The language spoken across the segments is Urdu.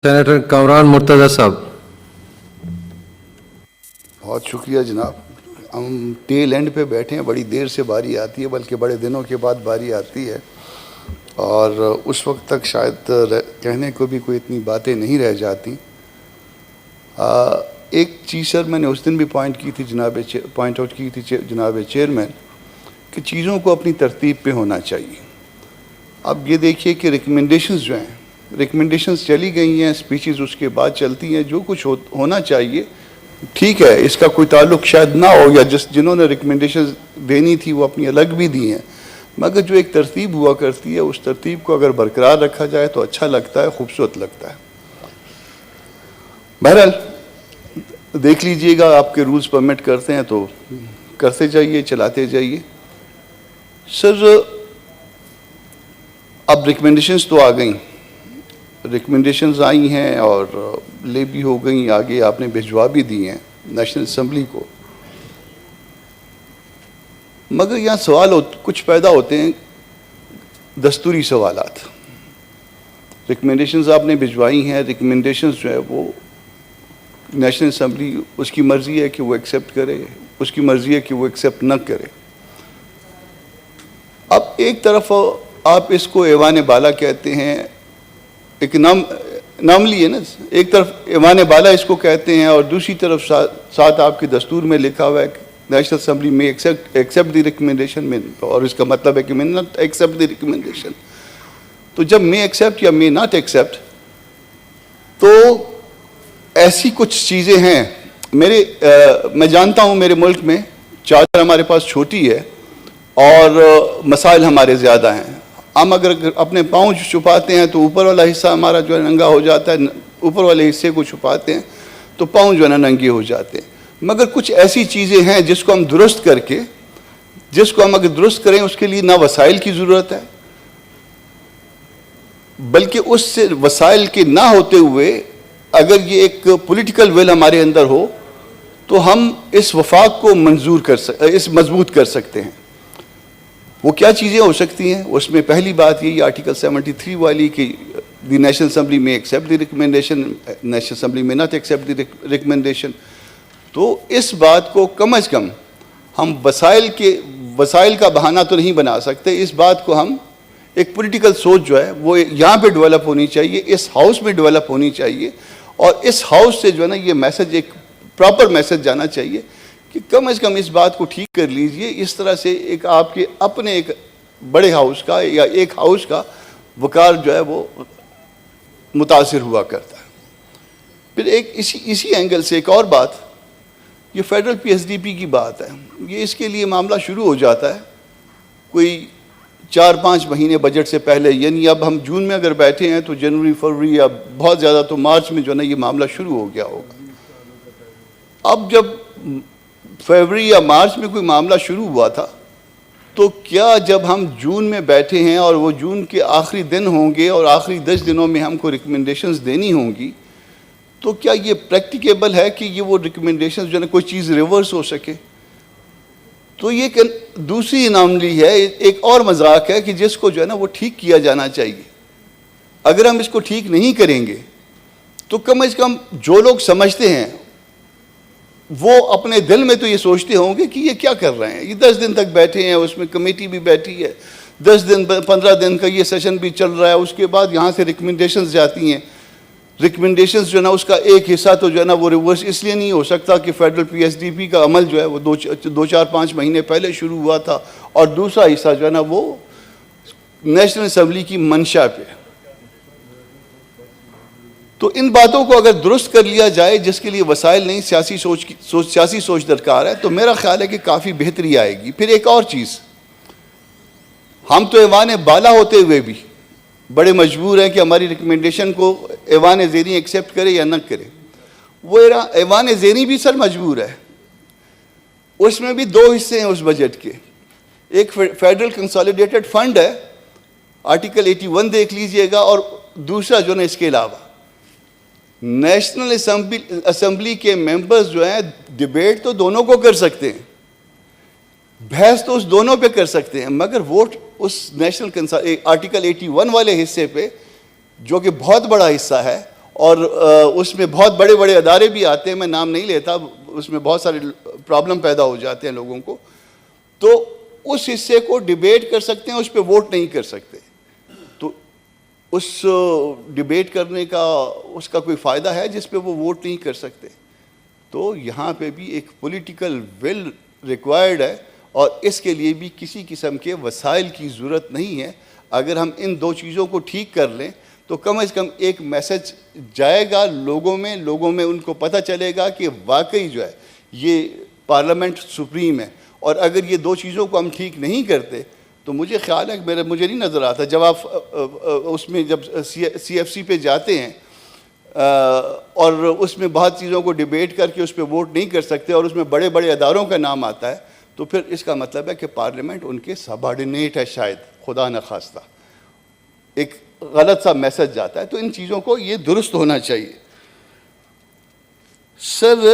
سینیٹر کامران مرتضی صاحب۔ بہت شکریہ جناب۔ ہم ٹیل اینڈ پہ بیٹھے ہیں، بڑی دیر سے باری آتی ہے، بلکہ بڑے دنوں کے بعد باری آتی ہے، اور اس وقت تک شاید کہنے کو بھی کوئی اتنی باتیں نہیں رہ جاتی۔ ایک چیز سر میں نے اس دن بھی پوائنٹ آؤٹ کی تھی جناب چیئرمین، کہ چیزوں کو اپنی ترتیب پہ ہونا چاہیے۔ اب یہ دیکھیے کہ ریکمنڈیشنز جو ہیں، ریکمنڈیشنز چلی گئی ہیں، اسپیچز اس کے بعد چلتی ہیں، جو کچھ ہونا چاہیے ٹھیک ہے، اس کا کوئی تعلق شاید نہ ہو، یا جنہوں نے ریکمنڈیشنز دینی تھی وہ اپنی الگ بھی دی ہیں، مگر جو ایک ترتیب ہوا کرتی ہے اس ترتیب کو اگر برقرار رکھا جائے تو اچھا لگتا ہے، خوبصورت لگتا ہے۔ بہرحال دیکھ لیجئے گا، آپ کے رولز پرمٹ کرتے ہیں تو کرتے جائیے، چلاتے جائیے۔ سر اب ریکمنڈیشنز تو آ گئیں، ریکمنڈیشنز آئی ہیں اور لے بھی ہو گئیں، آگے آپ نے بھجوا بھی دی ہیں نیشنل اسمبلی کو، مگر یہاں سوال کچھ پیدا ہوتے ہیں، دستوری سوالات۔ ریکمنڈیشنز آپ نے بھجوائی ہیں، ریکمنڈیشنز جو ہے وہ نیشنل اسمبلی اس کی مرضی ہے کہ وہ ایکسیپٹ کرے، اس کی مرضی ہے کہ وہ ایکسیپٹ نہ کرے۔ اب ایک طرف آپ اس کو ایوان بالا کہتے ہیں، ایک ناملی ہے نا، ایک طرف ایوان بالا اس کو کہتے ہیں، اور دوسری طرف ساتھ آپ کے دستور میں لکھا ہوا ہے کہ نیشنل اسمبلی میں ایکسیپٹ دی ریکمنڈیشن میں، اور اس کا مطلب ہے کہ میں ناٹ ایکسیپٹ دی ریکمنڈیشن۔ تو جب میں ایکسیپٹ یا میں ناٹ ایکسیپٹ، تو ایسی کچھ چیزیں ہیں میں جانتا ہوں میرے ملک میں چادر ہمارے پاس چھوٹی ہے اور مسائل ہمارے زیادہ ہیں۔ ہم اگر اپنے پاؤں چھپاتے ہیں تو اوپر والا حصہ ہمارا جو ہے ننگا ہو جاتا ہے، اوپر والے حصے کو چھپاتے ہیں تو پاؤں جو ہے نا ننگے ہو جاتے ہیں۔ مگر کچھ ایسی چیزیں ہیں جس کو ہم درست کر کے، جس کو ہم اگر درست کریں اس کے لیے نہ وسائل کی ضرورت ہے، بلکہ اس سے وسائل کے نہ ہوتے ہوئے اگر یہ ایک پولیٹیکل ول ہمارے اندر ہو تو ہم اس وفاق کو مضبوط کر سکتے ہیں۔ وہ کیا چیزیں ہو سکتی ہیں؟ اس میں پہلی بات یہی آرٹیکل 73 والی کہ دی نیشنل اسمبلی میں ایکسیپٹ دی ریکمنڈیشن، نیشنل اسمبلی میں ناٹ ایکسیپٹ دی ریکمنڈیشن۔ تو اس بات کو کم از کم ہم وسائل کا بہانہ تو نہیں بنا سکتے، اس بات کو ہم ایک پولیٹیکل سوچ جو ہے وہ یہاں پہ ڈیولپ ہونی چاہیے، اس ہاؤس میں ڈیولپ ہونی چاہیے، اور اس ہاؤس سے جو ہے نا یہ میسج، ایک پراپر میسج جانا چاہیے کہ کم از کم اس بات کو ٹھیک کر لیجئے۔ اس طرح سے ایک آپ کے اپنے ایک بڑے ہاؤس کا یا ایک ہاؤس کا وقار جو ہے وہ متاثر ہوا کرتا ہے۔ پھر ایک اسی اینگل سے ایک اور بات، یہ federal P S D P کی بات ہے، یہ اس کے لیے معاملہ شروع ہو جاتا ہے کوئی 4-5 مہینے بجٹ سے پہلے، یعنی اب ہم جون میں اگر بیٹھے ہیں تو جنوری، فروری یا بہت زیادہ تو مارچ میں جو ہے نا یہ معاملہ شروع ہو گیا ہوگا۔ اب جب فروری یا مارچ میں کوئی معاملہ شروع ہوا تھا تو کیا جب ہم جون میں بیٹھے ہیں اور وہ جون کے آخری دن ہوں گے اور آخری 10 دنوں میں ہم کو ریکمنڈیشنز دینی ہوں گی، تو کیا یہ پریکٹیکیبل ہے کہ یہ وہ ریکمنڈیشنز جو ہے نا کوئی چیز ریورس ہو سکے؟ تو یہ دوسری اناملی ہے، ایک اور مذاق ہے کہ جس کو جو ہے نا وہ ٹھیک کیا جانا چاہیے۔ اگر ہم اس کو ٹھیک نہیں کریں گے تو کم از کم جو لوگ سمجھتے ہیں وہ اپنے دل میں تو یہ سوچتے ہوں گے کہ یہ کیا کر رہے ہیں، یہ 10 دن تک بیٹھے ہیں، اس میں کمیٹی بھی بیٹھی ہے، 15 دن کا یہ سیشن بھی چل رہا ہے، اس کے بعد یہاں سے ریکمنڈیشنز جاتی ہیں۔ ریکمنڈیشنز جو ہے نا اس کا ایک حصہ تو جو ہے نا وہ ریورس اس لیے نہیں ہو سکتا کہ federal P S D P کا عمل جو ہے وہ 2-4-5 مہینے پہلے شروع ہوا تھا، اور دوسرا حصہ جو ہے نا وہ نیشنل اسمبلی کی منشا پہ۔ تو ان باتوں کو اگر درست کر لیا جائے، جس کے لیے وسائل نہیں، سیاسی سوچ درکار ہے، تو میرا خیال ہے کہ کافی بہتری آئے گی۔ پھر ایک اور چیز، ہم تو ایوان بالا ہوتے ہوئے بھی بڑے مجبور ہیں کہ ہماری ریکمنڈیشن کو ایوان زیریں ایکسیپٹ کرے یا نہ کرے۔ وہ ایوان زیریں بھی سر مجبور ہے، اس میں بھی 2 حصے ہیں اس بجٹ کے۔ ایک فیڈرل کنسالیڈیٹڈ فنڈ ہے، آرٹیکل 81 دیکھ لیجئے گا، اور دوسرا جو ہے اس کے علاوہ نیشنل اسمبلی کے ممبرز جو ہیں ڈیبیٹ تو دونوں کو کر سکتے ہیں، بحث تو اس دونوں پہ کر سکتے ہیں، مگر ووٹ اس نیشنل آرٹیکل 81 والے حصے پہ جو کہ بہت بڑا حصہ ہے اور اس میں بہت بڑے بڑے ادارے بھی آتے ہیں, میں نام نہیں لیتا, اس میں بہت سارے پرابلم پیدا ہو جاتے ہیں لوگوں کو, تو اس حصے کو ڈیبیٹ کر سکتے ہیں, اس پہ ووٹ نہیں کر سکتے. تو اس ڈیبیٹ کرنے کا اس کا کوئی فائدہ ہے جس پہ وہ ووٹ نہیں کر سکتے؟ تو یہاں پہ بھی ایک پولیٹیکل ول ریکوائرڈ ہے, اور اس کے لیے بھی کسی قسم کے وسائل کی ضرورت نہیں ہے. اگر ہم ان دو چیزوں کو ٹھیک کر لیں تو کم از کم ایک میسج جائے گا لوگوں میں ان کو پتہ چلے گا کہ واقعی جو ہے یہ پارلیمنٹ سپریم ہے. اور اگر یہ دو چیزوں کو ہم ٹھیک نہیں کرتے تو مجھے خیال ہے کہ مجھے نہیں نظر آتا, جب آپ اس میں جب سی ایف سی پہ جاتے ہیں اور اس میں بہت چیزوں کو ڈیبیٹ کر کے اس پہ ووٹ نہیں کر سکتے, اور اس میں بڑے بڑے اداروں کا نام آتا ہے, تو پھر اس کا مطلب ہے کہ پارلیمنٹ ان کے سبارڈینیٹ ہے, شاید خدا نخواستہ ایک غلط سا میسج جاتا ہے. تو ان چیزوں کو یہ درست ہونا چاہیے. سر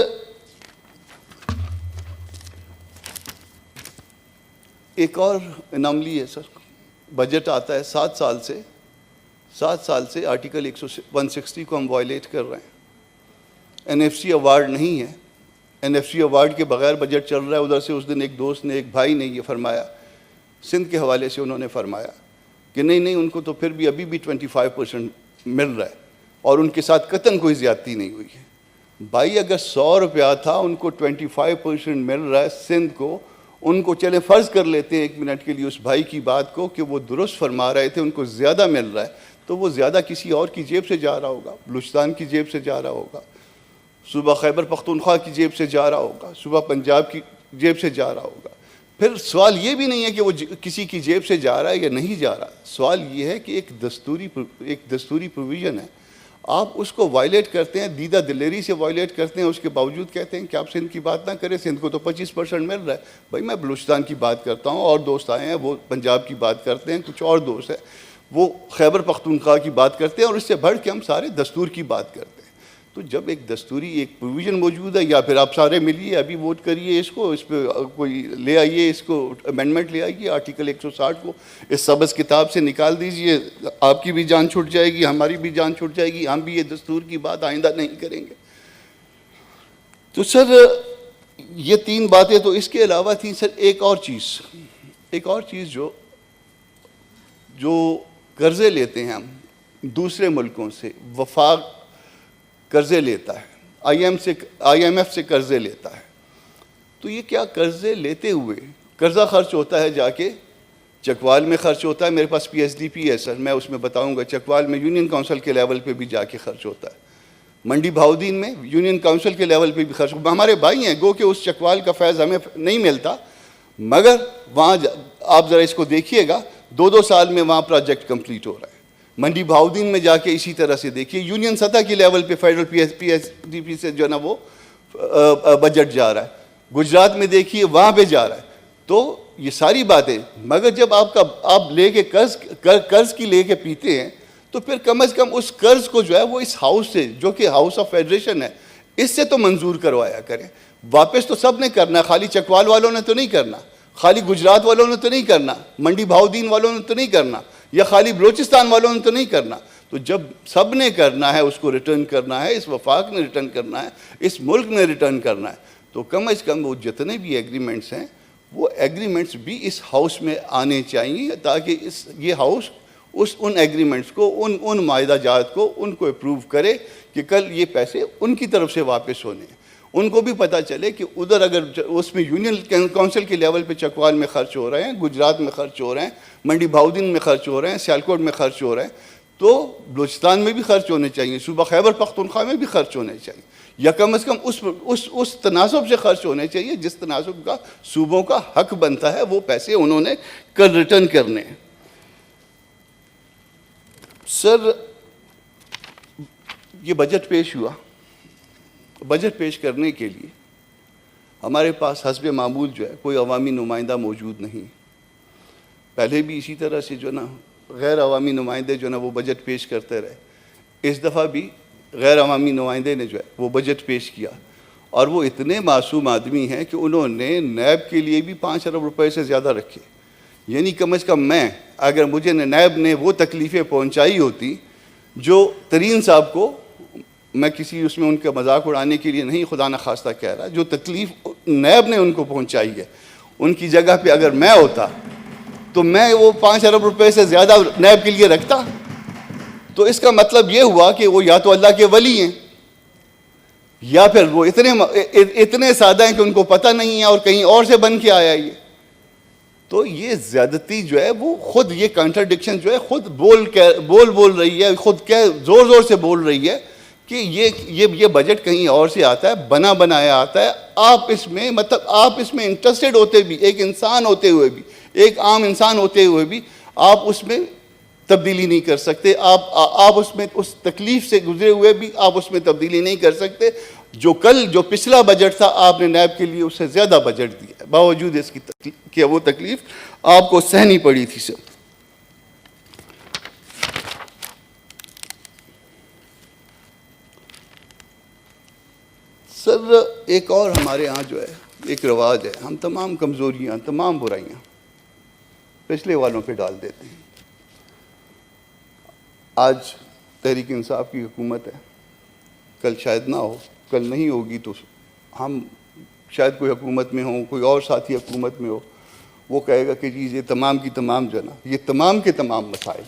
ایک اور اناملی ہے سر, بجٹ آتا ہے 7 سال سے آرٹیکل 160 کو ہم وائلیٹ کر رہے ہیں. این ایف سی ایوارڈ نہیں ہے, این ایف سی ایوارڈ کے بغیر بجٹ چل رہا ہے. ادھر سے اس دن ایک دوست نے, ایک بھائی نے یہ فرمایا, سندھ کے حوالے سے انہوں نے فرمایا کہ نہیں ان کو تو پھر بھی ابھی بھی 25% مل رہا ہے, اور ان کے ساتھ قطعاً کوئی زیادتی نہیں ہوئی ہے. بھائی اگر 100 روپیہ تھا, ان کو 25% مل رہا ہے سندھ کو, ان کو چلے فرض کر لیتے ہیں 1 منٹ کے لیے اس بھائی کی بات کو کہ وہ درست فرما رہے تھے, ان کو زیادہ مل رہا ہے, تو وہ زیادہ کسی اور کی جیب سے جا رہا ہوگا, بلوچستان کی جیب سے جا رہا ہوگا, صوبہ خیبر پختونخوا کی جیب سے جا رہا ہوگا, صوبہ پنجاب کی جیب سے جا رہا ہوگا. پھر سوال یہ بھی نہیں ہے کہ وہ کسی کی جیب سے جا رہا ہے یا نہیں جا رہا, سوال یہ ہے کہ ایک دستوری پروویژن ہے, آپ اس کو وائلیٹ کرتے ہیں, دیدہ دلیری سے وائلیٹ کرتے ہیں, اس کے باوجود کہتے ہیں کہ آپ سندھ کی بات نہ کریں, سندھ کو تو 25% مل رہا ہے. بھائی میں بلوچستان کی بات کرتا ہوں, اور دوست آئے ہیں وہ پنجاب کی بات کرتے ہیں, کچھ اور دوست ہیں وہ خیبر پختونخوا کی بات کرتے ہیں, اور اس سے بڑھ کے ہم سارے دستور کی بات کرتے ہیں. تو جب ایک دستوری ایک پروویژن موجود ہے, یا پھر آپ سارے ملیے ابھی ووٹ کریے اس کو, اس پہ کوئی لے آئیے, اس کو امینڈمنٹ لے آئیے, آرٹیکل 160 کو اس سبز کتاب سے نکال دیجئے, آپ کی بھی جان چھوٹ جائے گی, ہماری بھی جان چھوٹ جائے گی, ہم بھی یہ دستور کی بات آئندہ نہیں کریں گے. تو سر یہ 3 باتیں تو اس کے علاوہ تھیں. سر ایک اور چیز جو قرضے لیتے ہیں ہم دوسرے ملکوں سے, وفاق قرضے لیتا ہے, آئی ایم ایف سے قرضے لیتا ہے, تو یہ کیا قرضے لیتے ہوئے قرضہ خرچ ہوتا ہے, جا کے چکوال میں خرچ ہوتا ہے. میرے پاس پی ایس ڈی پی ہے سر, میں اس میں بتاؤں گا. چکوال میں یونین کونسل کے لیول پہ بھی جا کے خرچ ہوتا ہے, منڈی بہاؤدین میں یونین کونسل کے لیول پہ بھی خرچ ہوتا ہے. ہمارے بھائی ہیں, گو کہ اس چکوال کا فیض ہمیں نہیں ملتا, مگر وہاں آپ ذرا اس کو دیکھیے گا, 2 سال میں وہاں پروجیکٹ کمپلیٹ ہو رہا ہے. منڈی بہاؤدین میں جا کے اسی طرح سے دیکھیے, یونین سطح کے لیول پہ federal P S D P سے جو ہے نا وہ بجٹ جا رہا ہے. گجرات میں دیکھیے وہاں پہ جا رہا ہے. تو یہ ساری باتیں, مگر جب آپ لے کے قرض کی لے کے پیتے ہیں, تو پھر کم از کم اس قرض کو جو ہے وہ اس ہاؤس سے, جو کہ ہاؤس آف فیڈریشن ہے, اس سے تو منظور کروایا کریں. واپس تو سب نے کرنا, خالی چکوال والوں نے تو نہیں کرنا, خالی گجرات والوں نے تو نہیں کرنا, منڈی بہاؤدین والوں نے تو نہیں کرنا, یا خالی بلوچستان والوں نے تو نہیں کرنا. تو جب سب نے کرنا ہے, اس کو ریٹرن کرنا ہے, اس وفاق نے ریٹرن کرنا ہے, اس ملک نے ریٹرن کرنا ہے, تو کم از کم وہ جتنے بھی ایگریمنٹس ہیں وہ ایگریمنٹس بھی اس ہاؤس میں آنے چاہیے, تاکہ یہ ہاؤس ان ایگریمنٹس کو, ان معاہدہ جات کو, ان کو اپروو کرے کہ کل یہ پیسے ان کی طرف سے واپس ہونے ہیں. ان کو بھی پتہ چلے کہ ادھر اگر اس میں یونین کونسل کے لیول پہ چکوال میں خرچ ہو رہے ہیں, گجرات میں خرچ ہو رہے ہیں, منڈی بہاؤدین میں خرچ ہو رہے ہیں, سیالکوٹ میں خرچ ہو رہے ہیں, تو بلوچستان میں بھی خرچ ہونے چاہیے, صوبہ خیبر پختونخوا میں بھی خرچ ہونے چاہیے, یا کم از کم اس تناسب سے خرچ ہونے چاہیے جس تناسب کا صوبوں کا حق بنتا ہے. وہ پیسے انہوں نے کل ریٹرن کرنے ہیں. سر یہ بجٹ پیش ہوا, بجٹ پیش کرنے کے لیے ہمارے پاس حسب معمول جو ہے کوئی عوامی نمائندہ موجود نہیں. پہلے بھی اسی طرح سے جو نا غیر عوامی نمائندے جو نا وہ بجٹ پیش کرتے رہے. اس دفعہ بھی غیر عوامی نمائندے نے جو ہے وہ بجٹ پیش کیا, اور وہ اتنے معصوم آدمی ہیں کہ انہوں نے نیب کے لیے بھی 5 ارب روپے سے زیادہ رکھے. یعنی کم از کم میں, اگر مجھے نیب نے وہ تکلیفیں پہنچائی ہوتی جو ترین صاحب کو میں کسی اس میں ان کا مذاق اڑانے کے لیے نہیں خدا نخواستہ کہہ رہا، جو تکلیف نیب نے ان کو پہنچائی ہے، ان کی جگہ پہ اگر میں ہوتا تو میں وہ 5 ارب روپے سے زیادہ نیب کے لیے رکھتا. تو اس کا مطلب یہ ہوا کہ وہ یا تو اللہ کے ولی ہیں یا پھر وہ اتنے سادہ ہیں کہ ان کو پتہ نہیں ہے اور کہیں اور سے بن کے آیا یہ. تو یہ زیادتی جو ہے وہ خود، یہ کانٹرڈکشن جو ہے خود بول رہی ہے، خود زور سے بول رہی ہے کہ یہ بجٹ کہیں اور سے آتا ہے، بنا بنایا آتا ہے. آپ اس میں انٹرسٹڈ ہوتے بھی، ایک انسان ہوتے ہوئے بھی، ایک عام انسان ہوتے ہوئے بھی آپ اس میں تبدیلی نہیں کر سکتے. آپ اس میں اس تکلیف سے گزرے ہوئے بھی آپ اس میں تبدیلی نہیں کر سکتے. جو پچھلا بجٹ تھا آپ نے نیب کے لیے اس سے زیادہ بجٹ دیا، باوجود اس کی کہ وہ تکلیف آپ کو سہنی پڑی تھی. سر ایک اور ہمارے ہاں جو ہے ایک رواج ہے، ہم تمام کمزوریاں، تمام برائیاں پچھلے والوں پہ ڈال دیتے ہیں. آج تحریک انصاف کی حکومت ہے، کل شاید نہ ہو، کل نہیں ہوگی تو ہم شاید کوئی حکومت میں ہوں، کوئی اور ساتھی حکومت میں ہو، وہ کہے گا کہ جی یہ تمام کی تمام جو ہے نا، یہ تمام کے تمام مسائل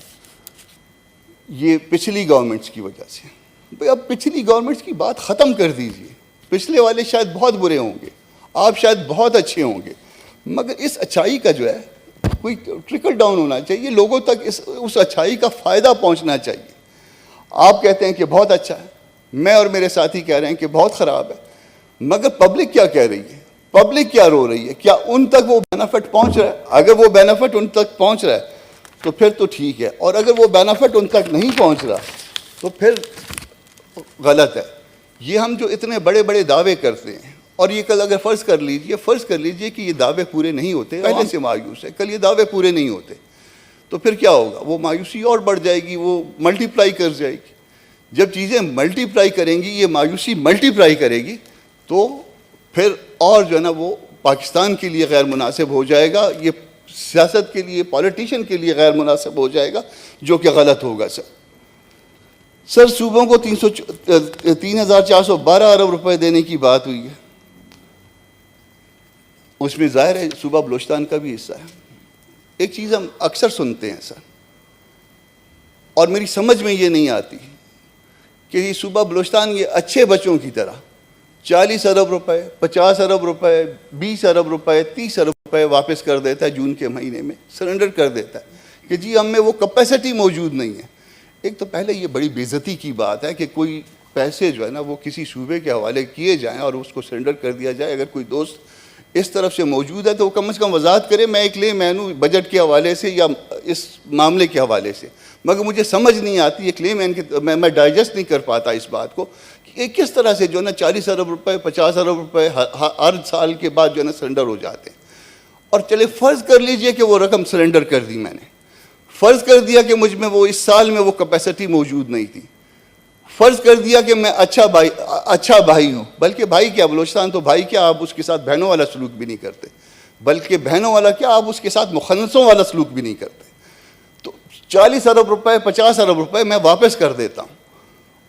یہ پچھلی گورنمنٹس کی وجہ سے. بھئی اب پچھلی گورنمنٹس کی بات ختم کر دیجئے. پچھلے والے شاید بہت برے ہوں گے، آپ شاید بہت اچھے ہوں گے، مگر اس اچھائی کا جو ہے کوئی ٹرکل ڈاؤن ہونا چاہیے، لوگوں تک اس اچھائی کا فائدہ پہنچنا چاہیے. آپ کہتے ہیں کہ بہت اچھا ہے، میں اور میرے ساتھی کہہ رہے ہیں کہ بہت خراب ہے، مگر پبلک کیا کہہ رہی ہے؟ پبلک کیا رو رہی ہے؟ کیا ان تک وہ بینیفٹ پہنچ رہا ہے؟ اگر وہ بینیفٹ ان تک پہنچ رہا ہے تو پھر تو ٹھیک ہے، اور اگر وہ بینیفٹ ان تک نہیں پہنچ رہا تو پھر غلط ہے. یہ ہم جو اتنے بڑے بڑے دعوے کرتے ہیں، اور یہ کل اگر فرض کر لیجئے کہ یہ دعوے پورے نہیں ہوتے، پہلے سے مایوس ہے، کل یہ دعوے پورے نہیں ہوتے تو پھر کیا ہوگا؟ وہ مایوسی اور بڑھ جائے گی، وہ ملٹی پلائی کر جائے گی. جب چیزیں ملٹی پلائی کریں گی، یہ مایوسی ملٹی پلائی کرے گی تو پھر اور جو ہے نا وہ پاکستان کے لیے غیر مناسب ہو جائے گا، یہ سیاست کے لیے، پالیٹیشین کے لیے غیر مناسب ہو جائے گا، جو کہ غلط ہوگا. سر صوبوں کو 3,412 ارب روپے دینے کی بات ہوئی ہے، اس میں ظاہر ہے صوبہ بلوچستان کا بھی حصہ ہے. ایک چیز ہم اکثر سنتے ہیں سر، اور میری سمجھ میں یہ نہیں آتی کہ یہ صوبہ بلوچستان یہ اچھے بچوں کی طرح 40 ارب روپے، 50 ارب روپے، 20 ارب روپے، 30 ارب روپے واپس کر دیتا ہے جون کے مہینے میں، سرنڈر کر دیتا ہے کہ جی ہم میں وہ کیپیسٹی موجود نہیں ہے. ایک تو پہلے یہ بڑی بے عزتی کی بات ہے کہ کوئی پیسے جو ہے نا وہ کسی صوبے کے حوالے کیے جائیں اور اس کو سرنڈر کر دیا جائے. اگر کوئی دوست اس طرف سے موجود ہے تو وہ کم از کم وضاحت کرے، میں ایک لے مین ہوں بجٹ کے حوالے سے یا اس معاملے کے حوالے سے، مگر مجھے سمجھ نہیں آتی ایک لے مین میں ڈائجسٹ نہیں کر پاتا اس بات کو کہ کس طرح سے جو ہے نا 40 ارب روپے، 50 ارب روپے ہر سال کے بعد جو ہے نا سرنڈر ہو جاتے ہیں. اور چلے فرض کر لیجئے کہ وہ رقم سرنڈر کر دی، میں نے فرض کر دیا کہ مجھ میں وہ اس سال میں وہ کیپیسٹی موجود نہیں تھی، فرض کر دیا کہ میں اچھا بھائی ہوں، بلکہ بھائی کیا، بلوچستان تو بھائی کیا، آپ اس کے ساتھ بہنوں والا سلوک بھی نہیں کرتے، بلکہ بہنوں والا کیا، آپ اس کے ساتھ مخنثوں والا سلوک بھی نہیں کرتے. تو 40 ارب روپے، 50 ارب روپے میں واپس کر دیتا ہوں،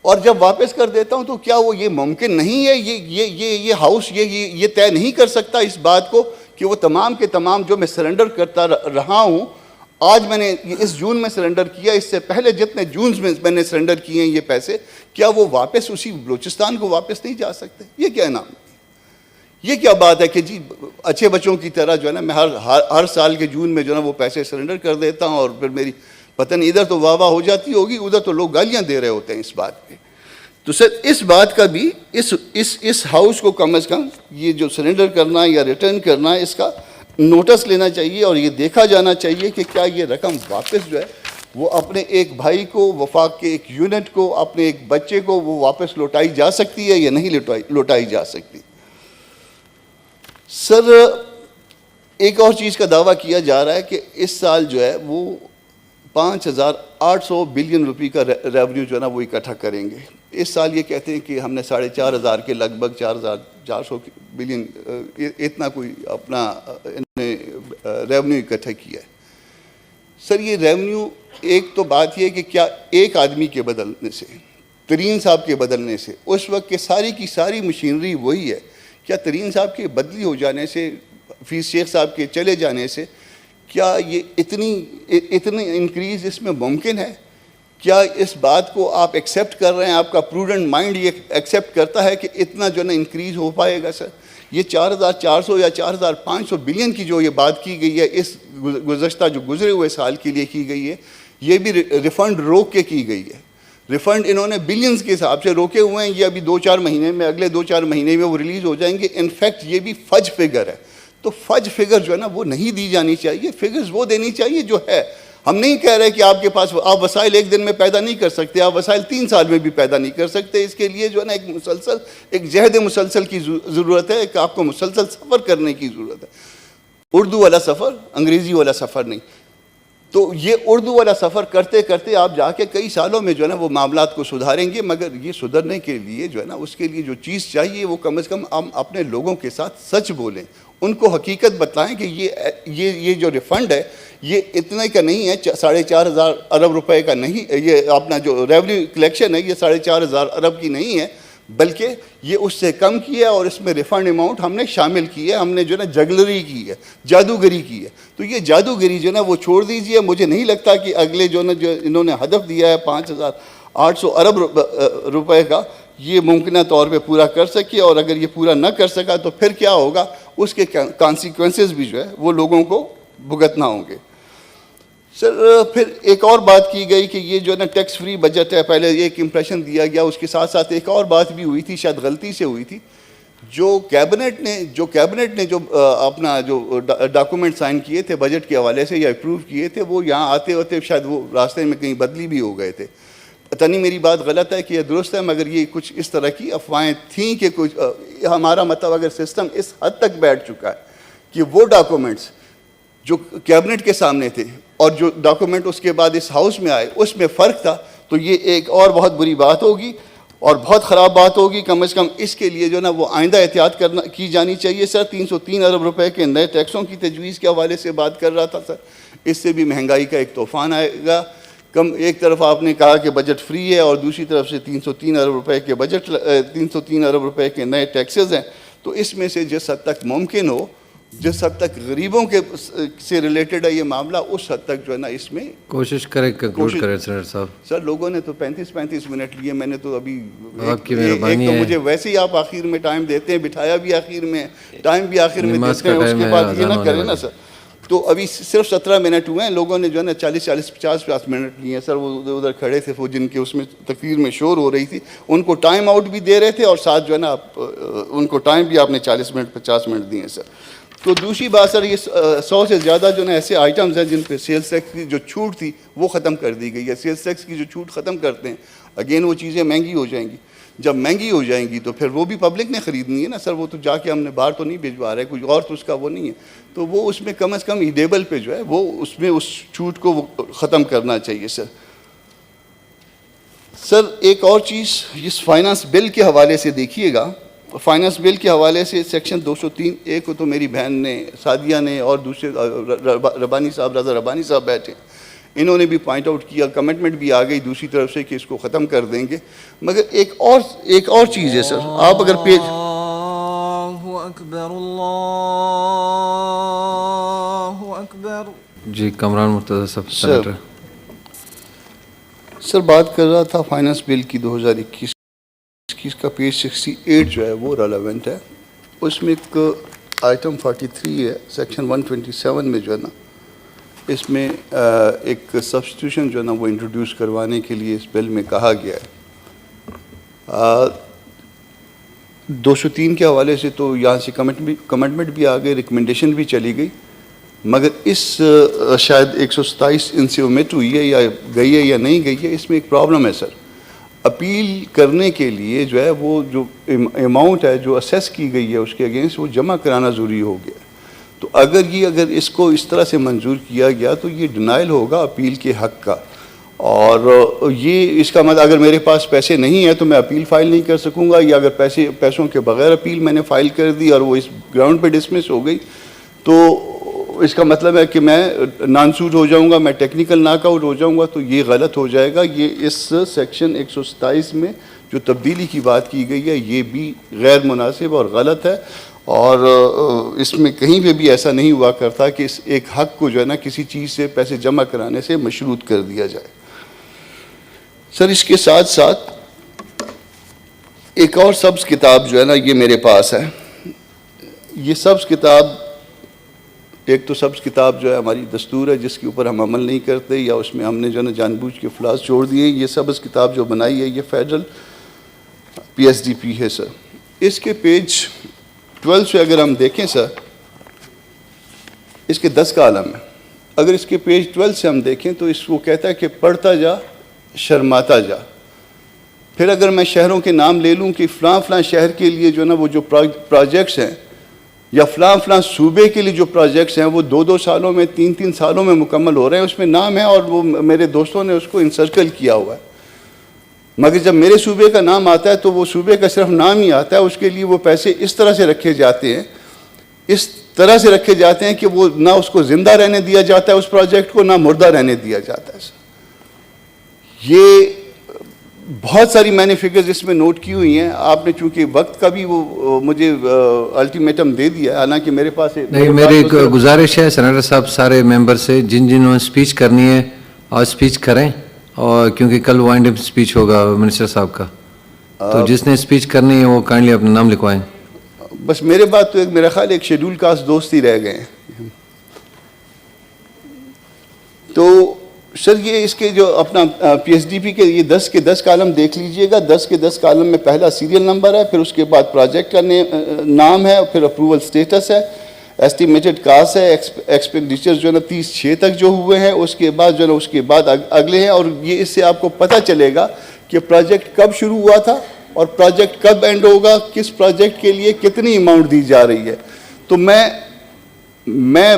اور جب واپس کر دیتا ہوں تو کیا وہ یہ ممکن نہیں ہے، یہ ہاؤس یہ طے نہیں کر سکتا اس بات کو کہ وہ تمام کے تمام جو میں سرنڈر کرتا رہا ہوں، آج میں نے اس جون میں سرنڈر کیا، اس سے پہلے جتنے جونز میں نے سرنڈر کیے ہیں یہ پیسے، کیا وہ واپس اسی بلوچستان کو واپس نہیں جا سکتے؟ یہ کیا نام ہے؟ یہ کیا بات ہے کہ جی اچھے بچوں کی طرح جو ہے نا میں ہر سال کے جون میں جو ہے نا وہ پیسے سرنڈر کر دیتا ہوں، اور پھر میری پتہ نہیں ادھر تو واہ واہ ہو جاتی ہوگی، ادھر تو لوگ گالیاں دے رہے ہوتے ہیں اس بات پہ. تو سر اس بات کا بھی اس ہاؤس کو کم از کم یہ جو سرنڈر کرنا یا ریٹرن کرنا اس کا نوٹس لینا چاہیے، اور یہ دیکھا جانا چاہیے کہ کیا یہ رقم واپس جو ہے وہ اپنے ایک بھائی کو، وفاق کے ایک یونٹ کو، اپنے ایک بچے کو وہ واپس لوٹائی جا سکتی ہے یا نہیں لوٹائی جا سکتی. سر ایک اور چیز کا دعویٰ کیا جا رہا ہے کہ اس سال جو ہے وہ 5,800 بلین روپے کا ریونیو جو ہے نا وہ اکٹھا کریں گے. اس سال یہ کہتے ہیں کہ ہم نے 4,500 کے لگ بھگ 4,400 بلین اتنا کوئی اپنا ریونیو اکٹھا کیا ہے. سر یہ ریونیو ایک تو بات یہ کہ کیا ایک آدمی کے بدلنے سے ترین صاحب کے بدلنے سے، اس وقت کے ساری کی ساری مشینری وہی ہے. کیا ترین صاحب کے بدلی ہو جانے سے، حفیظ شیخ صاحب کے چلے جانے سے، کیا یہ اتنی انکریز اس میں ممکن ہے؟ کیا اس بات کو آپ ایکسیپٹ کر رہے ہیں؟ آپ کا پروڈنٹ مائنڈ یہ ایکسیپٹ کرتا ہے کہ اتنا جو ہے نا انکریز ہو پائے گا؟ سر یہ 4400 یا 4500 بلین کی جو یہ بات کی گئی ہے اس گزشتہ جو گزرے ہوئے سال کے لیے کی گئی ہے، یہ بھی ریفنڈ روک کے کی گئی ہے. ریفنڈ انہوں نے بلینز کے حساب سے روکے ہوئے ہیں. یہ ابھی 2-4 مہینے میں، اگلے 2-4 مہینے میں وہ ریلیز ہو جائیں گے. انفیکٹ یہ بھی فج فگر ہے. تو فج فگر جو ہے نا وہ نہیں دی جانی چاہیے، فگرز وہ دینی چاہیے جو ہے. ہم نہیں کہہ رہے کہ آپ کے پاس آپ وسائل ایک دن میں پیدا نہیں کر سکتے، آپ وسائل 3 سال میں بھی پیدا نہیں کر سکتے. اس کے لیے جو ہے نا ایک جہد مسلسل کی ضرورت ہے، کہ آپ کو مسلسل سفر کرنے کی ضرورت ہے. اردو والا سفر، انگریزی والا سفر نہیں. تو یہ اردو والا سفر کرتے کرتے آپ جا کے کئی سالوں میں جو ہے نا وہ معاملات کو سدھاریں گے. مگر یہ سدھرنے کے لیے جو ہے نا اس کے لیے جو چیز چاہیے وہ کم از کم ہم اپنے لوگوں کے ساتھ سچ بولیں، ان کو حقیقت بتلائیں کہ یہ جو ریفنڈ ہے یہ اتنے کا نہیں ہے، 4,500 ارب روپے کا نہیں. یہ اپنا جو ریونیو کلیکشن ہے یہ 4,500 ارب کی نہیں ہے، بلکہ یہ اس سے کم کی ہے. اور اس میں ریفنڈ اماؤنٹ ہم نے شامل کی ہے. ہم نے جو ہے نا جگلری کی ہے، جادوگری کی ہے. تو یہ جادوگری جو ہے نا وہ چھوڑ دیجئے. مجھے نہیں لگتا کہ اگلے جو نا جو انہوں نے ہدف دیا ہے 5,800 ارب روپے کا، یہ ممکنہ طور پہ پورا کر سکے. اور اگر یہ پورا نہ کر سکا تو پھر کیا ہوگا، اس کے کانسیکوینسز بھی جو ہے وہ لوگوں کو بھگتنا ہوں گے. سر پھر ایک اور بات کی گئی کہ یہ جو ہے نا ٹیکس فری بجٹ ہے. پہلے ایک امپریشن دیا گیا، اس کے ساتھ ساتھ ایک اور بات بھی ہوئی تھی، شاید غلطی سے ہوئی تھی. جو کیبنٹ نے جو اپنا جو ڈاکومنٹ سائن کیے تھے بجٹ کے حوالے سے یا اپروو کیے تھے، وہ یہاں آتے ہوتے شاید وہ راستے میں کہیں بدلی بھی ہو گئے تھے. پتہ نہیں میری بات غلط ہے کہ یہ درست ہے، مگر یہ کچھ اس طرح کی افواہیں تھیں کہ کچھ ہمارا مطلب اگر سسٹم اس حد تک بیٹھ چکا ہے کہ وہ ڈاکومنٹس جو کیبنٹ کے سامنے تھے اور جو ڈاکومنٹ اس کے بعد اس ہاؤس میں آئے اس میں فرق تھا، تو یہ ایک اور بہت بری بات ہوگی اور بہت خراب بات ہوگی. کم از کم اس کے لیے جو ہے نا وہ آئندہ احتیاط کی جانی چاہیے. سر 303 ارب روپے کے نئے ٹیکسوں کی تجویز کے حوالے سے بات کر رہا تھا. سر اس سے بھی مہنگائی کا ایک طوفان آئے گا. ایک طرف آپ نے کہا کہ بجٹ فری ہے اور دوسری طرف سے 303 ارب روپے کے 303 ارب روپے کے نئے ٹیکسز ہیں. تو اس میں سے جس حد تک ممکن ہو، جس حد تک غریبوں کے سے ریلیٹڈ ہے یہ معاملہ، اس حد تک جو ہے نا اس میں کوشش کریں کنکلوڈ کریں سینیٹر صاحب. سر لوگوں نے تو 35 منٹ لیے، میں نے تو ابھی آپ کی مہربانی ہے. مجھے ویسے ہی آپ آخر میں ٹائم دیتے ہیں، بٹھایا بھی آخر میں، ٹائم بھی آخر میں دیتے ہیں، اس کے بعد یہ نہ کریں نا سر. تو ابھی صرف 17 منٹ ہوئے ہیں. لوگوں نے جو ہے نا 40 50 منٹ لیے ہیں. سر وہ ادھر کھڑے تھے، وہ جن کے اس میں تقریر میں شور ہو رہی تھی، ان کو ٹائم آؤٹ بھی دے رہے تھے اور ساتھ جو ہے نا ان کو ٹائم بھی آپ نے 40 منٹ 50 منٹ دیے ہیں. سر تو دوسری بات سر، یہ 100 سے زیادہ جو نا ایسے آئٹمز ہیں جن پہ سیلز ٹیکس کی جو چھوٹ تھی وہ ختم کر دی گئی ہے. سیلز ٹیکس کی جو چھوٹ ختم کرتے ہیں، اگین وہ چیزیں مہنگی ہو جائیں گی. جب مہنگی ہو جائیں گی تو پھر وہ بھی پبلک نے خریدنی ہے نا سر. وہ تو جا کے ہم نے باہر تو نہیں بھجوا رہے، کوئی اور تو اس کا وہ نہیں ہے. تو وہ اس میں کم از کم ایڈیبل پہ جو ہے وہ اس میں اس چھوٹ کو وہ ختم کرنا چاہیے. سر ایک اور چیز اس فائنانس بل کے حوالے سے دیکھیے گا. فائنانس بل کے حوالے سے سیکشن 203 کو تو میری بہن نے، سعدیہ نے اور دوسرے ربانی صاحب، رضا ربانی صاحب بیٹھے، انہوں نے بھی پوائنٹ آؤٹ کیا. کمٹمنٹ بھی آ گئی دوسری طرف سے کہ اس کو ختم کر دیں گے. مگر ایک اور چیز ہے سر، آپ اگر پیج جی کامران مرتضیٰ صاحب سینیٹر. سر بات کر رہا تھا فائنانس بل کی 2021 کا پیج 68 جو ہے وہ ریلیونٹ ہے. اس میں ایک آئٹم 43 ہے سیکشن 127 میں جو ہے نا اس میں ایک سبسٹیوشن جو ہے نا وہ انٹروڈیوس کروانے کے لیے اس بل میں کہا گیا ہے. 203 کے حوالے سے تو یہاں سے کمٹمنٹ بھی آ گئی، ریکمنڈیشن بھی چلی گئی. مگر اس شاید 127 ان سے اومٹ ہوئی ہے یا گئی ہے یا نہیں گئی ہے. اس میں ایک پرابلم ہے سر. اپیل کرنے کے لیے جو ہے وہ جو اماؤنٹ ہے جو اسیس کی گئی ہے اس کے اگینسٹ وہ جمع کرانا ضروری ہو گیا. تو اگر اس کو اس طرح سے منظور کیا گیا تو یہ ڈینائل ہوگا اپیل کے حق کا. اور یہ اس کا مطلب اگر میرے پاس پیسے نہیں ہیں تو میں اپیل فائل نہیں کر سکوں گا، یا اگر پیسوں کے بغیر اپیل میں نے فائل کر دی اور وہ اس گراؤنڈ پہ ڈسمس ہو گئی تو اس کا مطلب ہے کہ میں نان سوٹ ہو جاؤں گا, میں ٹیکنیکل ناک آؤٹ ہو جاؤں گا, تو یہ غلط ہو جائے گا. یہ اس سیکشن 127 میں جو تبدیلی کی بات کی گئی ہے یہ بھی غیر مناسب اور غلط ہے, اور اس میں کہیں پہ بھی ایسا نہیں ہوا کرتا کہ اس ایک حق کو جو ہے نا کسی چیز سے پیسے جمع کرانے سے مشروط کر دیا جائے. سر اس کے ساتھ ساتھ ایک اور سبز کتاب جو ہے نا یہ میرے پاس ہے. یہ سبز کتاب, ایک تو سبز کتاب جو ہے ہماری دستور ہے جس کے اوپر ہم عمل نہیں کرتے, یا اس میں ہم نے جو ہے نا جان بوجھ کے فلاس چھوڑ دیے. یہ سبز کتاب جو بنائی ہے یہ فیڈرل PSDP ہے سر. اس کے پیج 12 سے اگر ہم دیکھیں سر, اس کے 10 کالم ہیں. اگر اس کے پیج 12 سے ہم دیکھیں تو اس کو کہتا ہے کہ پڑھتا جا شرماتا جا. پھر اگر میں شہروں کے نام لے لوں کہ فلاں فلاں شہر کے لیے جو ہے نا وہ جو پروجیکٹس ہیں, یا فلاں فلاں صوبے کے لیے جو پروجیکٹس ہیں وہ 2 سالوں میں 3 سالوں میں مکمل ہو رہے ہیں, اس میں نام ہے اور وہ میرے دوستوں نے اس کو انسرکل کیا ہوا ہے. مگر جب میرے صوبے کا نام آتا ہے تو وہ صوبے کا صرف نام ہی آتا ہے, اس کے لیے وہ پیسے اس طرح سے رکھے جاتے ہیں, اس طرح سے رکھے جاتے ہیں کہ وہ نہ اس کو زندہ رہنے دیا جاتا ہے اس پروجیکٹ کو, نہ مردہ رہنے دیا جاتا ہے. یہ بہت ساری میں نے فگرز اس میں نوٹ کی ہوئی ہیں. آپ نے چونکہ وقت کا بھی وہ مجھے الٹیمیٹم دے دیا, حالانکہ میرے پاس نہیں, میری ایک گزارش ہے سینیٹر صاحب سارے ممبر سے, جنہوں نے اسپیچ کرنی ہے اور اسپیچ کریں, اور کیونکہ کل وائنڈ اپ اسپیچ ہوگا منسٹر صاحب کا, تو جس نے اسپیچ کرنی ہے وہ کائنڈلی اپنا نام لکھوائیں. بس میرے بات تو ایک میرا خیال ایک شیڈول کاسٹ دوست ہی رہ گئے ہیں. تو سر یہ اس کے جو اپنا PSDP کے یہ 10 کے 10 کالم دیکھ لیجئے گا. 10 کے 10 کالم میں پہلا سیریل نمبر ہے, پھر اس کے بعد پروجیکٹ کا نام ہے, پھر اپروول سٹیٹس ہے, ایسٹیمیٹڈ کاسٹ ہے, ایکسپینڈیچر جو ہے نا 30/6 تک جو ہوئے ہیں, اس کے بعد جو ہے نا اس کے بعد اگلے ہیں. اور یہ اس سے آپ کو پتہ چلے گا کہ پروجیکٹ کب شروع ہوا تھا اور پروجیکٹ کب اینڈ ہوگا, کس پروجیکٹ کے لیے کتنی اماؤنٹ دی جا رہی ہے. تو میں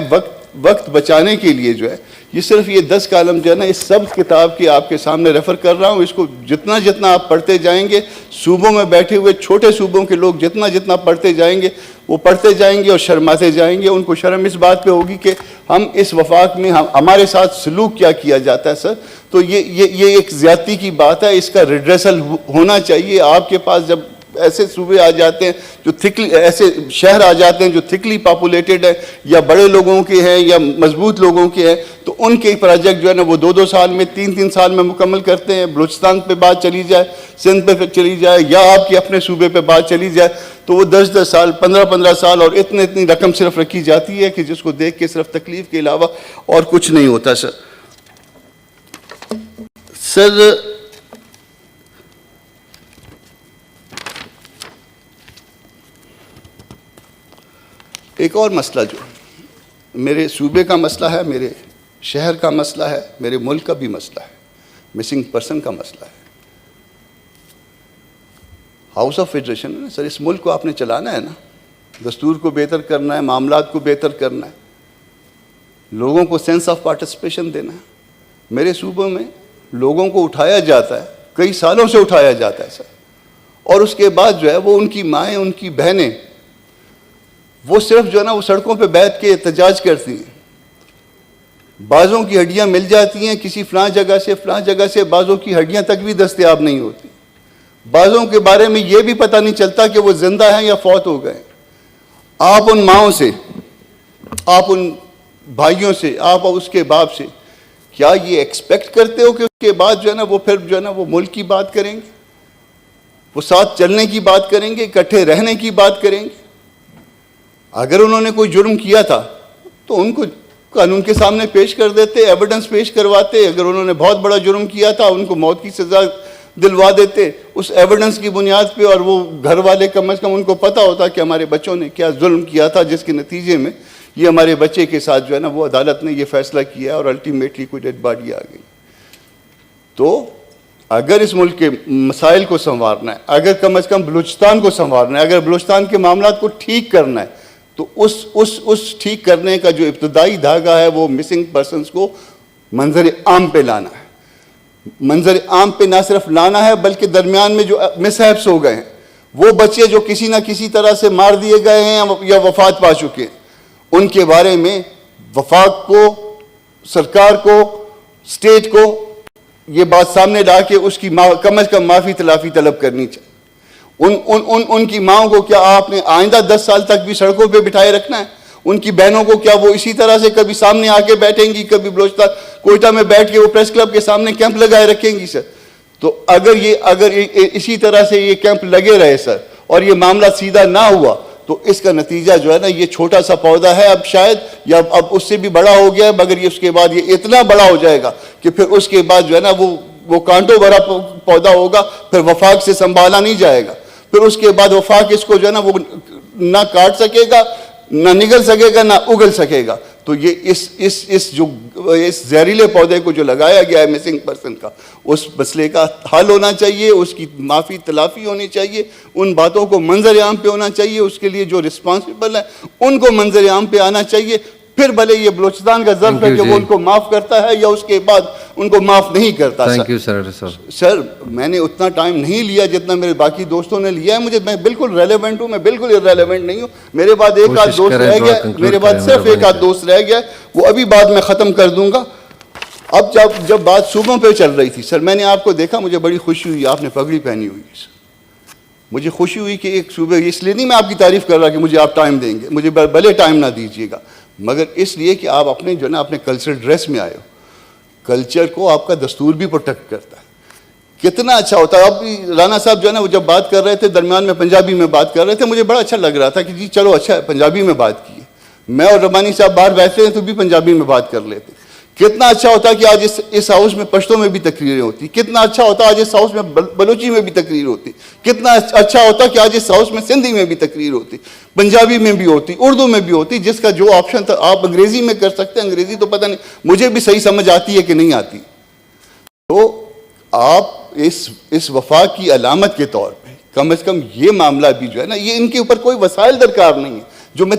وقت بچانے کے لیے جو ہے یہ صرف یہ 10 کالم جو ہے نا اس سبز کتاب کی آپ کے سامنے ریفر کر رہا ہوں. اس کو جتنا آپ پڑھتے جائیں گے, صوبوں میں بیٹھے ہوئے چھوٹے صوبوں کے لوگ جتنا پڑھتے جائیں گے وہ پڑھتے جائیں گے اور شرماتے جائیں گے. ان کو شرم اس بات پہ ہوگی کہ ہم اس وفاق میں ہمارے ساتھ سلوک کیا جاتا ہے. سر تو یہ ایک زیادتی کی بات ہے, اس کا ریڈریسل ہونا چاہیے. آپ کے پاس جب ایسے صوبے آ جاتے ہیں جو ایسے شہر آ جاتے ہیں جو تھکلی پاپولیٹڈ ہے, یا بڑے لوگوں کے ہیں یا مضبوط لوگوں کے ہیں, تو ان کے پروجیکٹ جو ہے نا وہ 2 سال میں 3 سال میں مکمل کرتے ہیں. بلوچستان پہ بات چلی جائے, سندھ پہ چلی جائے, یا آپ کے اپنے صوبے پہ بات چلی جائے, تو وہ 10 سال 15 سال اور اتنی رقم صرف رکھی جاتی ہے کہ جس کو دیکھ کے صرف تکلیف کے علاوہ اور کچھ نہیں ہوتا. سر ایک اور مسئلہ جو میرے صوبے کا مسئلہ ہے, میرے شہر کا مسئلہ ہے, میرے ملک کا بھی مسئلہ ہے, مسنگ پرسن کا مسئلہ ہے. ہاؤس آف فیڈریشن ہے نا سر, اس ملک کو آپ نے چلانا ہے نا, دستور کو بہتر کرنا ہے, معاملات کو بہتر کرنا ہے, لوگوں کو سینس آف پارٹیسپیشن دینا ہے. میرے صوبوں میں لوگوں کو اٹھایا جاتا ہے, کئی سالوں سے اٹھایا جاتا ہے سر, اور اس کے بعد جو ہے وہ ان کی مائیں, ان کی بہنیں, وہ صرف جو ہے نا وہ سڑکوں پہ بیٹھ کے احتجاج کرتی ہیں. بعضوں کی ہڈیاں مل جاتی ہیں کسی فلاں جگہ سے, بعضوں کی ہڈیاں تک بھی دستیاب نہیں ہوتی. بعضوں کے بارے میں یہ بھی پتہ نہیں چلتا کہ وہ زندہ ہیں یا فوت ہو گئے. آپ ان ماؤں سے, آپ ان بھائیوں سے, آپ اس کے باپ سے کیا یہ ایکسپیکٹ کرتے ہو کہ اس کے بعد جو ہے نا وہ پھر جو ہے نا وہ ملک کی بات کریں گے, وہ ساتھ چلنے کی بات کریں گے, اکٹھے رہنے کی بات کریں گے؟ اگر انہوں نے کوئی جرم کیا تھا تو ان کو قانون کے سامنے پیش کر دیتے, ایویڈنس پیش کرواتے. اگر انہوں نے بہت بڑا جرم کیا تھا ان کو موت کی سزا دلوا دیتے اس ایویڈنس کی بنیاد پہ, اور وہ گھر والے کم از کم ان کو پتہ ہوتا کہ ہمارے بچوں نے کیا ظلم کیا تھا جس کے نتیجے میں یہ ہمارے بچے کے ساتھ جو ہے نا وہ عدالت نے یہ فیصلہ کیا اور الٹیمیٹلی کوئی ڈیڈ باڈی آ گئی. تو اگر اس ملک کے مسائل کو سنوارنا ہے, اگر کم از کم بلوچستان کو سنوارنا ہے, اگر بلوچستان کے معاملات کو ٹھیک کرنا ہے, تو اس ٹھیک کرنے کا جو ابتدائی دھاگا ہے وہ مسنگ پرسنز کو منظر عام پہ لانا ہے. منظر عام پہ نہ صرف لانا ہے بلکہ درمیان میں جو مس ہیپس ہو گئے ہیں, وہ بچے جو کسی نہ کسی طرح سے مار دیے گئے ہیں یا وفات پا چکے ہیں, ان کے بارے میں وفاق کو, سرکار کو, اسٹیٹ کو یہ بات سامنے لا کے اس کی کم از کم معافی تلافی طلب کرنی چاہیے. ان کی ماؤں کو کیا آپ نے آئندہ 10 سال تک بھی سڑکوں پہ بٹھائے رکھنا ہے؟ ان کی بہنوں کو کیا وہ اسی طرح سے کبھی سامنے آ کے بیٹھیں گی, کبھی بلوچستان کوئٹہ میں بیٹھ کے وہ پریس کلب کے سامنے کیمپ لگائے رکھیں گی سر؟ تو اگر اسی طرح سے یہ کیمپ لگے رہے سر اور یہ معاملہ سیدھا نہ ہوا تو اس کا نتیجہ جو ہے نا, یہ چھوٹا سا پودا ہے اب شاید, یا اب اس سے بھی بڑا ہو گیا ہے, مگر یہ اس کے بعد یہ اتنا بڑا ہو جائے گا کہ پھر اس کے بعد جو ہے نا وہ کانٹوں بھرا پودا ہوگا, پھر وفاق سے سنبھالا نہیں جائے گا. پھر اس کے بعد وفاق اس کو جو ہے نا وہ نہ کاٹ سکے گا, نہ نگل سکے گا, نہ اگل سکے گا. تو یہ اس زہریلے پودے کو جو لگایا گیا ہے مسنگ پرسن کا, اس مسئلے کا حل ہونا چاہیے, اس کی معافی تلافی ہونی چاہیے, ان باتوں کو منظر عام پہ ہونا چاہیے, اس کے لیے جو رسپانسبل ہیں ان کو منظر عام پہ آنا چاہیے. پھر بھلے یہ بلوچستان کا ظرف ہے کہ وہ ان کو معاف کرتا ہے یا اس کے بعد ان کو معاف نہیں کرتا. سر میں نے اتنا ٹائم نہیں لیا جتنا میرے باقی دوستوں نے لیا ہے. میں بالکل ریلیونٹ ہوں, میں بالکل ارریلیونٹ نہیں ہوں. میرے بعد ایک آدھ دوست رہ گیا, میرے بعد صرف ایک آدھ دوست رہ گیا, وہ ابھی بعد میں ختم کر دوں گا. اب جب بات صوبوں پہ چل رہی تھی سر, میں نے آپ کو دیکھا, مجھے بڑی خوشی ہوئی آپ نے پگڑی پہنی ہوئی ہے. مجھے خوشی ہوئی کہ ایک صوبے, اس لیے نہیں میں آپ کی تعریف کر رہا کہ مجھے آپ ٹائم دیں گے, مجھے بھلے ٹائم نہ دیجیے گا, مگر اس لیے کہ آپ اپنے جو ہے نا اپنے کلچرل ڈریس میں آئے ہو. کلچر کو آپ کا دستور بھی پروٹیکٹ کرتا ہے. کتنا اچھا ہوتا ہے. اب بھی رانا صاحب جو ہے نا وہ جب بات کر رہے تھے درمیان میں پنجابی میں بات کر رہے تھے, مجھے بڑا اچھا لگ رہا تھا کہ جی چلو اچھا پنجابی میں بات کی ہے. میں اور ربانی صاحب باہر بیٹھتے ہیں تو بھی پنجابی میں بات کر لیتے. کتنا اچھا ہوتا کہ آج اس ہاؤس میں پشتوں میں بھی تقریریں ہوتی. کتنا اچھا ہوتا آج اس ہاؤس میں بلوچی میں بھی تقریر ہوتی. کتنا اچھا ہوتا کہ آج اس ہاؤس میں سندھی میں بھی تقریر ہوتی, پنجابی میں بھی ہوتی, اردو میں بھی ہوتی. جس کا جو آپشن تھا, آپ انگریزی میں کر سکتے ہیں. انگریزی تو پتہ نہیں مجھے بھی صحیح سمجھ آتی ہے کہ نہیں آتی. تو آپ اس وفاق کی علامت کے طور پہ کم از کم یہ معاملہ بھی جو ہے نا, یہ ان کے اوپر کوئی وسائل درکار نہیں ہے. جو میں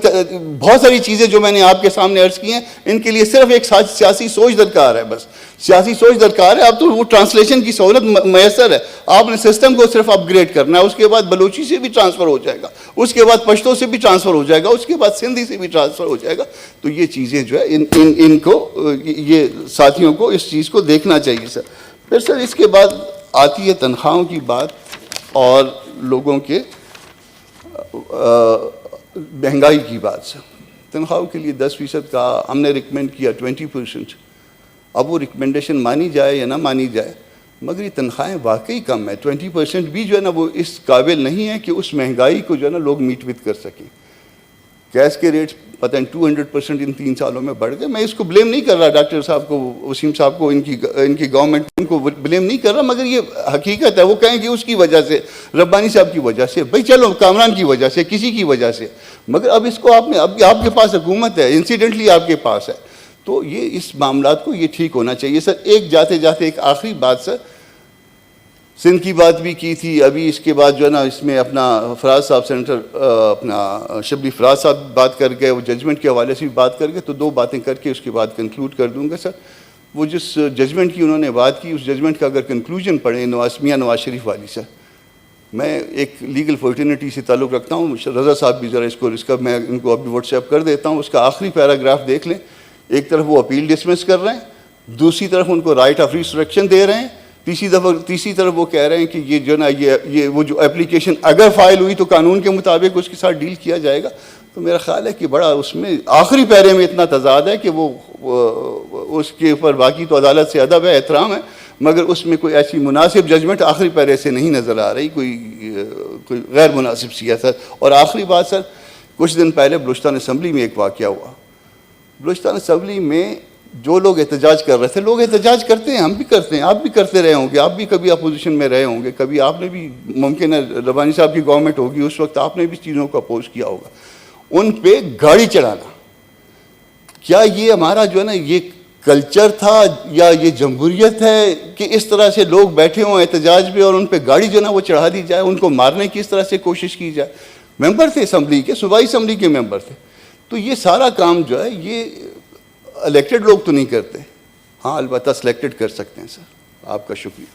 بہت ساری چیزیں جو میں نے آپ کے سامنے عرض کی ہیں, ان کے لیے صرف ایک سیاسی سوچ درکار ہے. بس سیاسی سوچ درکار ہے. اب تو وہ ٹرانسلیشن کی سہولت میسر ہے, آپ نے سسٹم کو صرف اپ گریڈ کرنا ہے. اس کے بعد بلوچی سے بھی ٹرانسفر ہو جائے گا, اس کے بعد پشتو سے بھی ٹرانسفر ہو جائے گا, اس کے بعد سندھی سے بھی ٹرانسفر ہو جائے گا. تو یہ چیزیں جو ہے ان کو, یہ ساتھیوں کو اس چیز کو دیکھنا چاہیے سر. پھر سر اس کے بعد آتی ہے تنخواہوں کی بات اور لوگوں کے مہنگائی کی بات. سر تنخواہوں کے لیے 10% کا ہم نے ریکمینڈ کیا 20%. اب وہ ریکمینڈیشن مانی جائے یا نہ مانی جائے, مگر یہ تنخواہیں واقعی کم ہے. 20% بھی جو ہے نا وہ اس قابل نہیں ہے کہ اس مہنگائی کو جو ہے نا لوگ میٹ وت کر سکیں. گیس کے ریٹس پتہ نہیں 200% ان 3 سالوں میں بڑھ گئے. میں اس کو بلیم نہیں کر رہا ڈاکٹر صاحب کو, وسیم صاحب کو, ان کی گورنمنٹ, ان کو بلیم نہیں کر رہا, مگر یہ حقیقت ہے. وہ کہیں کہ اس کی وجہ سے, ربانی صاحب کی وجہ سے, بھائی چلو کامران کی وجہ سے, کسی کی وجہ سے, مگر اب اس کو آپ کے پاس حکومت ہے, انسیڈنٹلی آپ کے پاس ہے. تو یہ اس معاملات کو یہ ٹھیک ہونا چاہیے سر. ایک جاتے ایک آخری بات سر, سندھ کی بات بھی کی تھی, ابھی اس کے بعد جو ہے نا اس میں اپنا فراز صاحب سینیٹر اپنا شبلی فراز صاحب بات کر گئے, وہ ججمنٹ کے حوالے سے بھی بات کر گئے. تو 2 باتیں کر کے اس کے بعد کنکلوڈ کر دوں گا سر. وہ جس ججمنٹ کی انہوں نے بات کی, اس ججمنٹ کا اگر کنکلوژن پڑھیں میاں نواز شریف والی سر, میں ایک لیگل فرٹرنیٹی سے تعلق رکھتا ہوں, رضا صاحب بھی ذرا اس کا میں ان کو ابھی واٹس ایپ کر دیتا ہوں. اس کا آخری پیراگراف دیکھ لیں. ایک طرف وہ اپیل ڈسمس کر رہے ہیں, دوسری طرف ان کو رائٹ آف ریسٹرکشن دے رہے ہیں, تیسری طرف وہ کہہ رہے ہیں کہ یہ جو نا یہ وہ جو اپلیکیشن اگر فائل ہوئی تو قانون کے مطابق اس کے ساتھ ڈیل کیا جائے گا. تو میرا خیال ہے کہ بڑا اس میں آخری پیرے میں اتنا تضاد ہے کہ وہ اس کے اوپر باقی تو عدالت سے ادب ہے, احترام ہے, مگر اس میں کوئی ایسی مناسب ججمنٹ آخری پیرے سے نہیں نظر آ رہی, کوئی غیر مناسب سی ہے سر. اور آخری بات سر, کچھ دن پہلے بلوچستان اسمبلی میں ایک واقعہ ہوا. بلوچستان اسمبلی میں جو لوگ احتجاج کر رہے تھے, لوگ احتجاج کرتے ہیں, ہم بھی کرتے ہیں, آپ بھی کرتے رہے ہوں گے, آپ بھی کبھی اپوزیشن میں رہے ہوں گے, کبھی آپ نے بھی, ممکن ہے ربانی صاحب کی گورنمنٹ ہوگی اس وقت آپ نے بھی چیزوں کو اپوز کیا ہوگا. ان پہ گاڑی چڑھانا, کیا یہ ہمارا جو ہے نا یہ کلچر تھا یا یہ جمہوریت ہے کہ اس طرح سے لوگ بیٹھے ہوں احتجاج پہ اور ان پہ گاڑی جو ہے نا وہ چڑھا دی جائے, ان کو مارنے کی اس طرح سے کوشش کی جائے. ممبر تھے اسمبلی کے, صوبائی اسمبلی کے ممبر تھے. تو یہ سارا کام جو ہے یہ الیکٹڈ لوگ تو نہیں کرتے, ہاں البتہ سلیکٹڈ کر سکتے ہیں سر. آپ کا شکریہ.